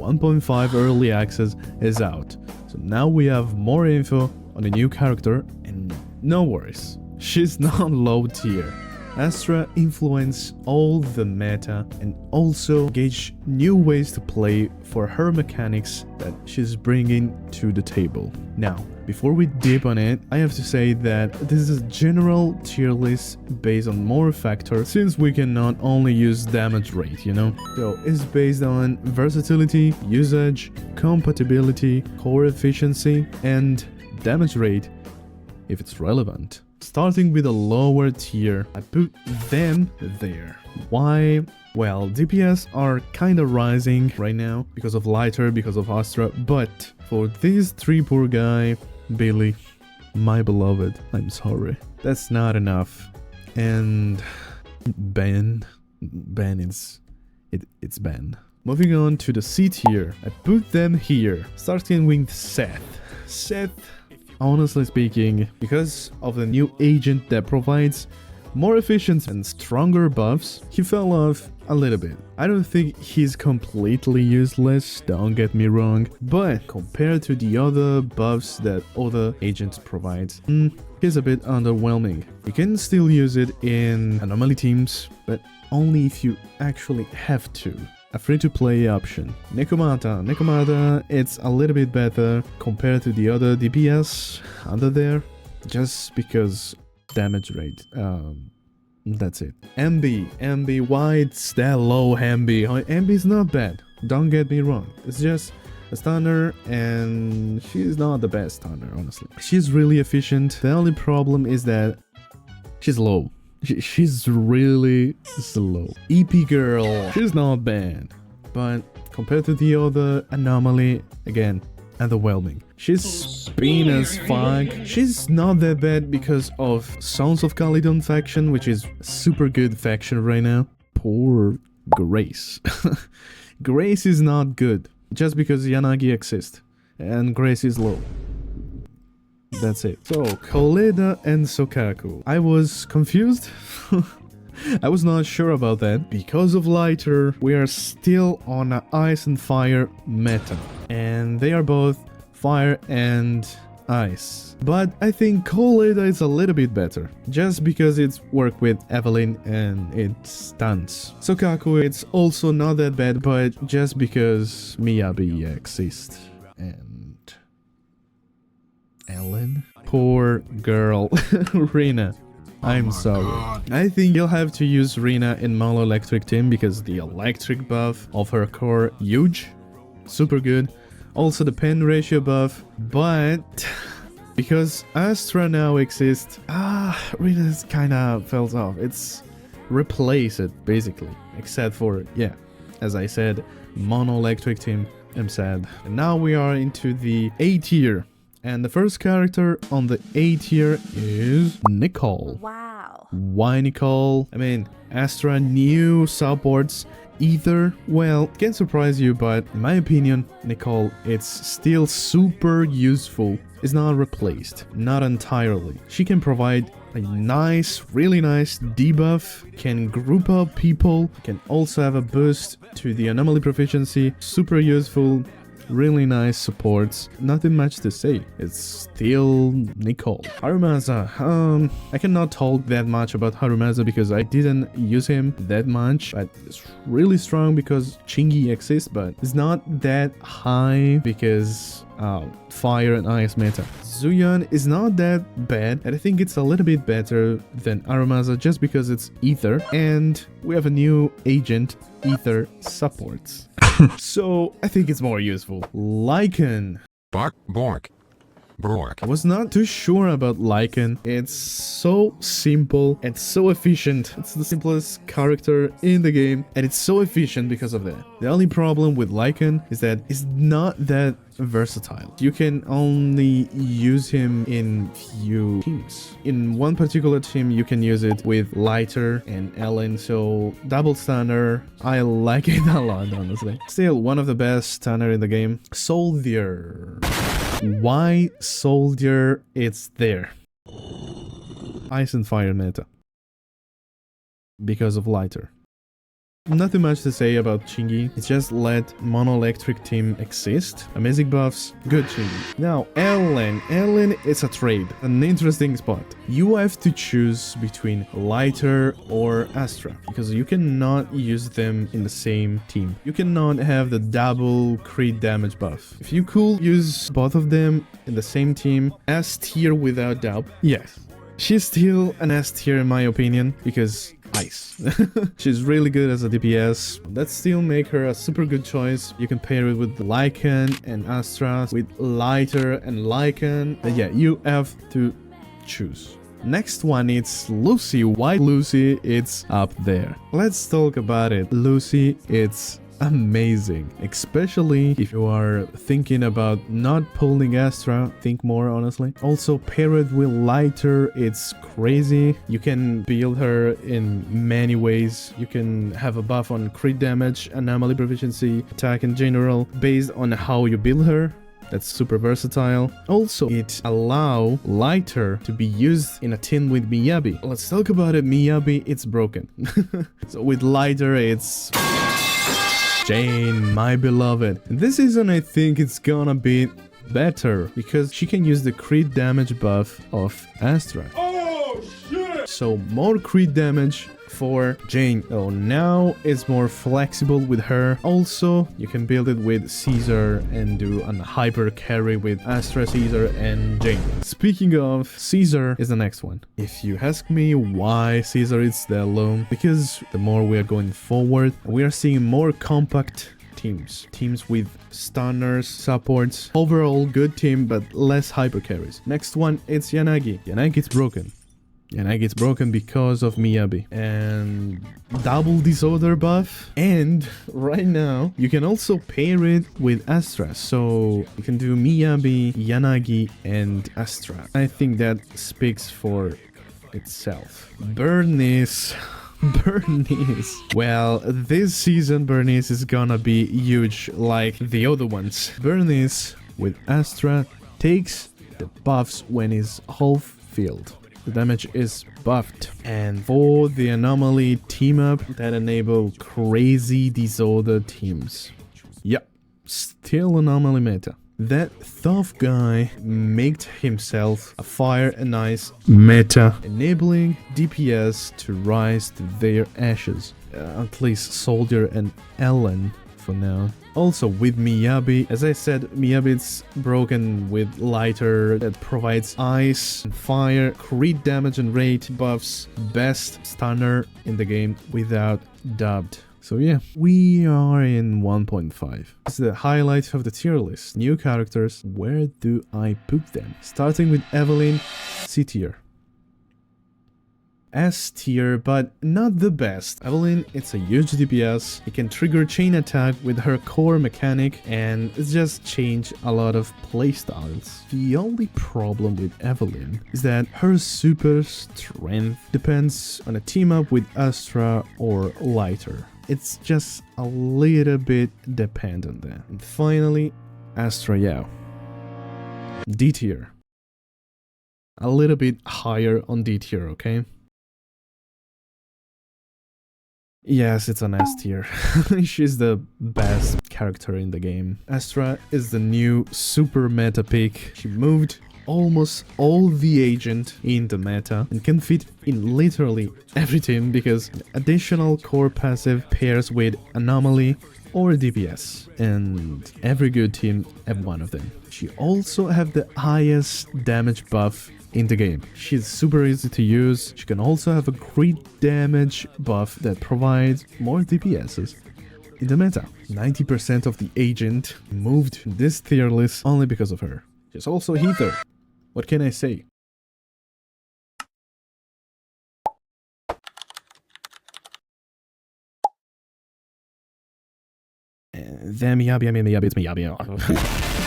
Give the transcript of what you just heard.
1.5 early access is out. So now we have more info on the new character, and no worries, she's not low tier. ASTRA influenced all the meta and also gauge new ways to play for her mechanics that she's bringing to the table. Now, before we dip on it, I have to say that this is a general tier list based on more factors, since we can not only use damage rate, you know? So it's based on versatility, usage, compatibility, core efficiency, and damage rate if it's relevant. Starting with a lower tier, I put them there. Why? Well, DPS are kinda rising right now because of Lighter, because of ASTRA, but for these three poor guy, Billy, my beloved, I'm sorry, that's not enough. And Ben is... it's Ben. Moving on to the C tier, I put them here, starting with Seth, honestly speaking, because of the new agent that provides more efficient and stronger buffs, he fell off a little bit. I don't think he's completely useless, don't get me wrong, but compared to the other buffs that other agents provide, he's a bit underwhelming. You can still use it in anomaly teams, but only if you actually have to. A free-to-play option. Nekomata, it's a little bit better compared to the other DPS under there, just because damage rate. That's it. MB, why it's that low, MB? MB is not bad, don't get me wrong. It's just a stunner, and she's not the best stunner, honestly. She's really efficient. The only problem is that she's low. She's really slow. EP girl, she's not bad, but compared to the other anomaly, again, underwhelming. She's spin as fuck. She's not that bad because of Sons of Calydon faction, which is super good faction right now. Poor Grace. Grace is not good, just because Yanagi exists, and Grace is low. That's it. So, Koleda and Sokaku. I was confused. I was not sure about that. Because of Lighter, we are still on an Ice and Fire meta. And they are both Fire and Ice. But I think Koleda is a little bit better, just because it's work with Evelyn and it stuns. Sokaku, it's also not that bad, but just because Miyabi exists. And Ellen? Poor girl. Rina. I'm sorry. I think you'll have to use Rina in Mono Electric team because the electric buff of her core, huge. Super good. Also the pen ratio buff. But because Astra now exists, Rina's kinda fell off. It's replace it basically. Except for, yeah, as I said, Mono Electric team. I'm sad. And now we are into the A tier. And the first character on the A tier is Nicole. Wow. Why Nicole? I mean, Astra new supports either. Well, can surprise you, but in my opinion, Nicole, it's still super useful. It's not replaced, not entirely. She can provide a nice, really nice debuff, can group up people, can also have a boost to the anomaly proficiency, super useful. Really nice supports. Nothing much to say. It's still Nicole. Harumasa. I cannot talk that much about Harumasa because I didn't use him that much. But it's really strong because Chingy exists, but it's not that high because Fire and Ice meta. Zuyan is not that bad, and I think it's a little bit better than Arumasa just because it's Ether, and we have a new agent, Ether supports. So I think it's more useful. Lycan. Bark, bork, bork. I was not too sure about Lycan. It's so simple and so efficient. It's the simplest character in the game, and it's so efficient because of that. The only problem with Lycan is that it's not that versatile. You can only use him in few teams. In one particular team, you can use it with Lighter and Ellen, so double stunner. I like it a lot, honestly. Still, one of the best stunner in the game. Soldier. Why Soldier? It's there. Ice and Fire meta. Because of Lighter. Nothing much to say about Chingy. It's just let mono-electric team exist. Amazing buffs, good Chingy. Now, Ellen. Ellen is a trade, an interesting spot. You have to choose between Lighter or Astra, because you cannot use them in the same team. You cannot have the double crit damage buff. If you could use both of them in the same team, S tier without doubt, yes. She's still an S tier in my opinion, because ice. She's really good as a DPS. That still make her a super good choice. You can pair it with Lycan and Astra, with Lighter and Lycan. But yeah, you have to choose. Next one, it's Lucy. Why Lucy? It's up there. Let's talk about it. Lucy, it's amazing, especially if you are thinking about not pulling Astra. Think more honestly. Also paired with Lighter, it's crazy. You can build her in many ways. You can have a buff on crit damage, anomaly proficiency, attack in general, based on how you build her. That's super versatile. Also, it allows Lighter to be used in a team with Miyabi. Let's talk about it. Miyabi, it's broken. So with Lighter, it's Jane, my beloved. And this season, I think it's gonna be better because she can use the crit damage buff of Astra. Oh, shit! So more crit damage for Jane. Oh, now it's more flexible with her. Also, you can build it with Caesar and do a hyper carry with Astra, Caesar, and Jane. Speaking of, Caesar is the next one. If you ask me why Caesar is that low, because the more we are going forward, we are seeing more compact teams with stunners, supports, overall good team but less hyper carries. Next one, it's Yanagi. Yanagi's broken. Yanagi's broken because of Miyabi and double disorder buff. And right now you can also pair it with Astra, so you can do Miyabi, Yanagi, and Astra. I think that speaks for itself. Bernice. Bernice. Well, this season Bernice is gonna be huge like the other ones. Bernice with Astra takes the buffs when it's half filled. The damage is buffed, and for the anomaly team up that enable crazy disorder teams. Yep, still anomaly meta. That tough guy made himself a fire and ice meta, enabling DPS to rise to their ashes. At least Soldier and Ellen for now. Also with Miyabi, as I said, Miyabi's broken with Lighter that provides ice and fire, crit damage and rate buffs, best stunner in the game without doubt. So yeah, we are in 1.5. It's the highlight of the tier list. New characters, where do I put them? Starting with Evelyn, C tier. S tier, but not the best. Evelyn, it's a huge DPS. It can trigger chain attack with her core mechanic, and it's just changed a lot of playstyles. The only problem with Evelyn is that her super strength depends on a team up with Astra or Lighter. It's just a little bit dependent there. And finally, Astra Yao. D tier. A little bit higher on D tier, okay? Yes, it's an S tier. She's the best character in the game. Astra is the new super meta pick. She moved almost all the agent in the meta and can fit in literally every team because additional core passive pairs with anomaly or DPS, and every good team have one of them. She also have the highest damage buff in the game. She's super easy to use. She can also have a crit damage buff that provides more DPSs in the meta. 90% of the agent moved to this tier list only because of her. She's also a healer. What can I say? Then Miyabi, it's Miyabi.